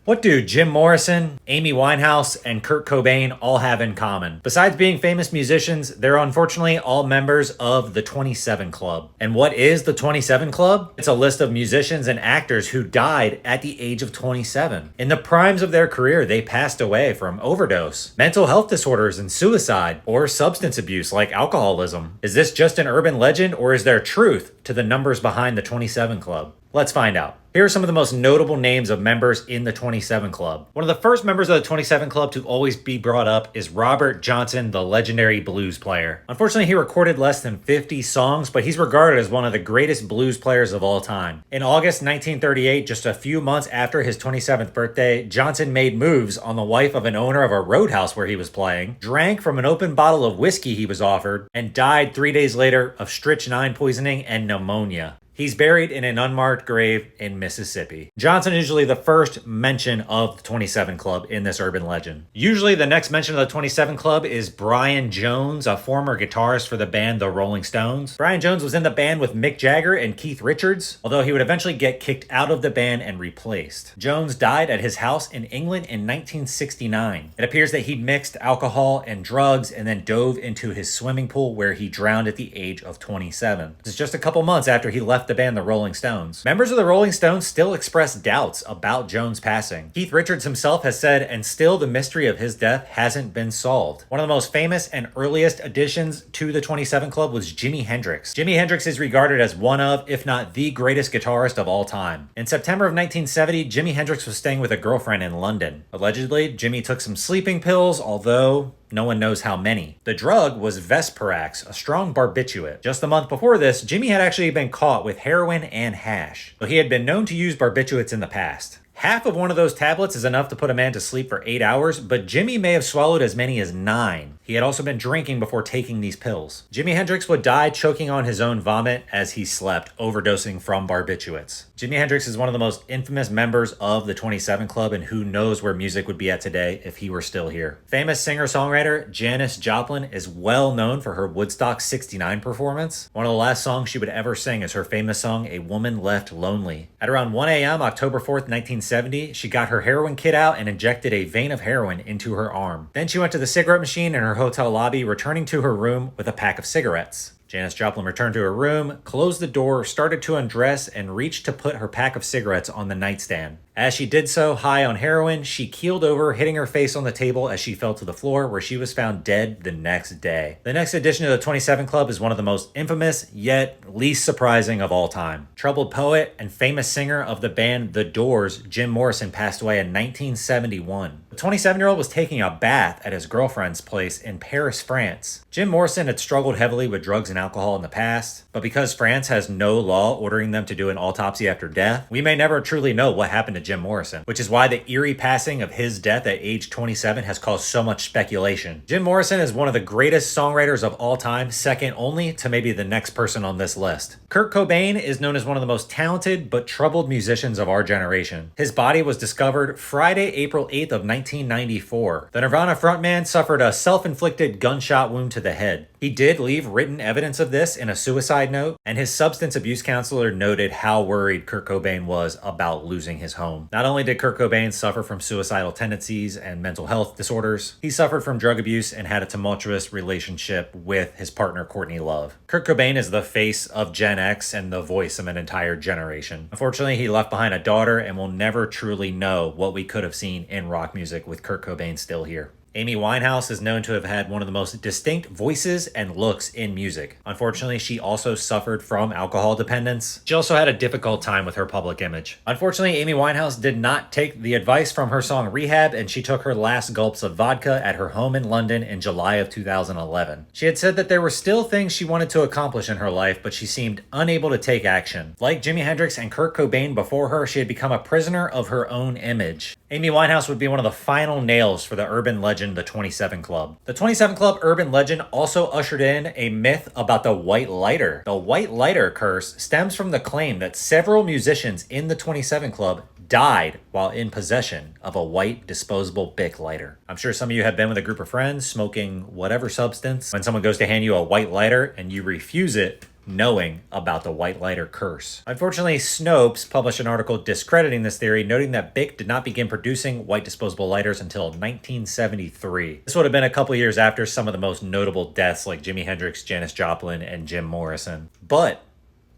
What do Jim Morrison, Amy Winehouse, and Kurt Cobain all have in common? Besides being famous musicians, they're unfortunately all members of the 27 Club. And what is the 27 Club? It's a list of musicians and actors who died at the age of 27. In the primes of their career, they passed away from overdose, mental health disorders, and suicide, or substance abuse like alcoholism. Is this just an urban legend, or is there truth to the numbers behind the 27 Club? Let's find out. Here are some of the most notable names of members in the 27 Club. One of the first members of the 27 Club to always be brought up is Robert Johnson, the legendary blues player. Unfortunately, he recorded less than 50 songs, but he's regarded as one of the greatest blues players of all time. In August 1938, just a few months after his 27th birthday, Johnson made moves on the wife of an owner of a roadhouse where he was playing, drank from an open bottle of whiskey he was offered, and died 3 days later of strychnine poisoning and pneumonia. He's buried in an unmarked grave in Mississippi. Johnson is usually the first mention of the 27 Club in this urban legend. Usually the next mention of the 27 Club is Brian Jones, a former guitarist for the band The Rolling Stones. Brian Jones was in the band with Mick Jagger and Keith Richards, although he would eventually get kicked out of the band and replaced. Jones died at his house in England in 1969. It appears that he mixed alcohol and drugs and then dove into his swimming pool where he drowned at the age of 27. This is just a couple months after he left the band The Rolling Stones. Members of the Rolling Stones still express doubts about Jones' passing. Keith Richards himself has said, and still the mystery of his death hasn't been solved. One of the most famous and earliest additions to the 27 Club was Jimi Hendrix. Jimi Hendrix is regarded as one of, if not the greatest guitarist of all time. In September of 1970, Jimi Hendrix was staying with a girlfriend in London. Allegedly, Jimi took some sleeping pills, although no one knows how many. The drug was Vesparax, a strong barbiturate. Just a month before this, Jimi had actually been caught with heroin and hash, but he had been known to use barbiturates in the past. Half of one of those tablets is enough to put a man to sleep for 8 hours, but Jimi may have swallowed as many as 9. He had also been drinking before taking these pills. Jimi Hendrix would die choking on his own vomit as he slept, overdosing from barbiturates. Jimi Hendrix is one of the most infamous members of the 27 Club, and who knows where music would be at today if he were still here. Famous singer-songwriter Janis Joplin is well known for her Woodstock 69 performance. One of the last songs she would ever sing is her famous song, A Woman Left Lonely. At around 1 a.m., October 4th, 1970, she got her heroin kit out and injected a vein of heroin into her arm. Then she went to the cigarette machine in her hotel lobby, returning to her room with a pack of cigarettes. Janis Joplin returned to her room, closed the door, started to undress, and reached to put her pack of cigarettes on the nightstand. As she did so, high on heroin, she keeled over, hitting her face on the table as she fell to the floor, where she was found dead the next day. The next edition of the 27 Club is one of the most infamous, yet least surprising of all time. Troubled poet and famous singer of the band The Doors, Jim Morrison, passed away in 1971. The 27-year-old was taking a bath at his girlfriend's place in Paris, France. Jim Morrison had struggled heavily with drugs and alcohol in the past, but because France has no law ordering them to do an autopsy after death, we may never truly know what happened to Jim Morrison, which is why the eerie passing of his death at age 27 has caused so much speculation. Jim Morrison is one of the greatest songwriters of all time, second only to maybe the next person on this list. Kurt Cobain is known as one of the most talented but troubled musicians of our generation. His body was discovered Friday, April 8th of 1994. The Nirvana frontman suffered a self-inflicted gunshot wound to the head. He did leave written evidence of this in a suicide note, and his substance abuse counselor noted how worried Kurt Cobain was about losing his home. Not only did Kurt Cobain suffer from suicidal tendencies and mental health disorders, he suffered from drug abuse and had a tumultuous relationship with his partner Courtney Love. Kurt Cobain is the face of Gen X and the voice of an entire generation. Unfortunately, he left behind a daughter, and we'll never truly know what we could have seen in rock music with Kurt Cobain still here. Amy Winehouse is known to have had one of the most distinct voices and looks in music. Unfortunately, she also suffered from alcohol dependence. She also had a difficult time with her public image. Unfortunately, Amy Winehouse did not take the advice from her song Rehab, and she took her last gulps of vodka at her home in London in July of 2011. She had said that there were still things she wanted to accomplish in her life, but she seemed unable to take action. Like Jimi Hendrix and Kurt Cobain before her, she had become a prisoner of her own image. Amy Winehouse would be one of the final nails for the urban legend, the 27 Club. The 27 Club urban legend also ushered in a myth about the white lighter. The white lighter curse stems from the claim that several musicians in the 27 Club died while in possession of a white disposable Bic lighter. I'm sure some of you have been with a group of friends smoking whatever substance. When someone goes to hand you a white lighter and you refuse it, knowing about the white lighter curse. Unfortunately, Snopes published an article discrediting this theory, noting that Bic did not begin producing white disposable lighters until 1973. This would have been a couple years after some of the most notable deaths like Jimi Hendrix, Janis Joplin, and Jim Morrison. But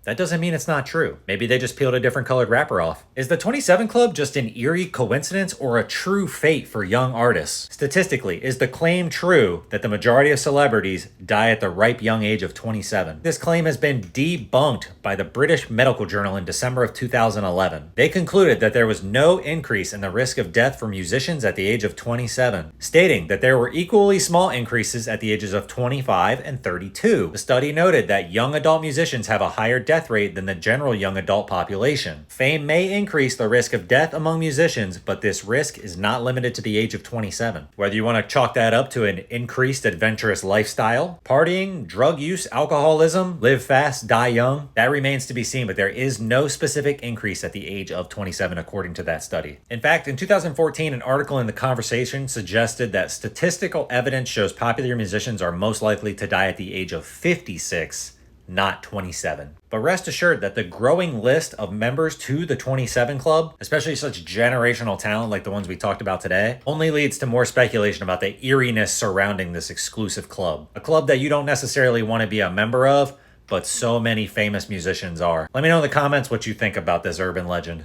that doesn't mean it's not true. Maybe they just peeled a different colored wrapper off. Is the 27 Club just an eerie coincidence or a true fate for young artists? Statistically, is the claim true that the majority of celebrities die at the ripe young age of 27? This claim has been debunked by the British Medical Journal in December of 2011. They concluded that there was no increase in the risk of death for musicians at the age of 27, stating that there were equally small increases at the ages of 25 and 32. The study noted that young adult musicians have a higher death rate than the general young adult population. Fame may increase the risk of death among musicians, but this risk is not limited to the age of 27. Whether you want to chalk that up to an increased adventurous lifestyle, partying, drug use, alcoholism, live fast, die young, that remains to be seen, but there is no specific increase at the age of 27 according to that study. In fact, in 2014, an article in The Conversation suggested that statistical evidence shows popular musicians are most likely to die at the age of 56, not 27. But rest assured that the growing list of members to the 27 Club, especially such generational talent like the ones we talked about today, only leads to more speculation about the eeriness surrounding this exclusive club. A club that you don't necessarily want to be a member of, but so many famous musicians are. Let me know in the comments what you think about this urban legend.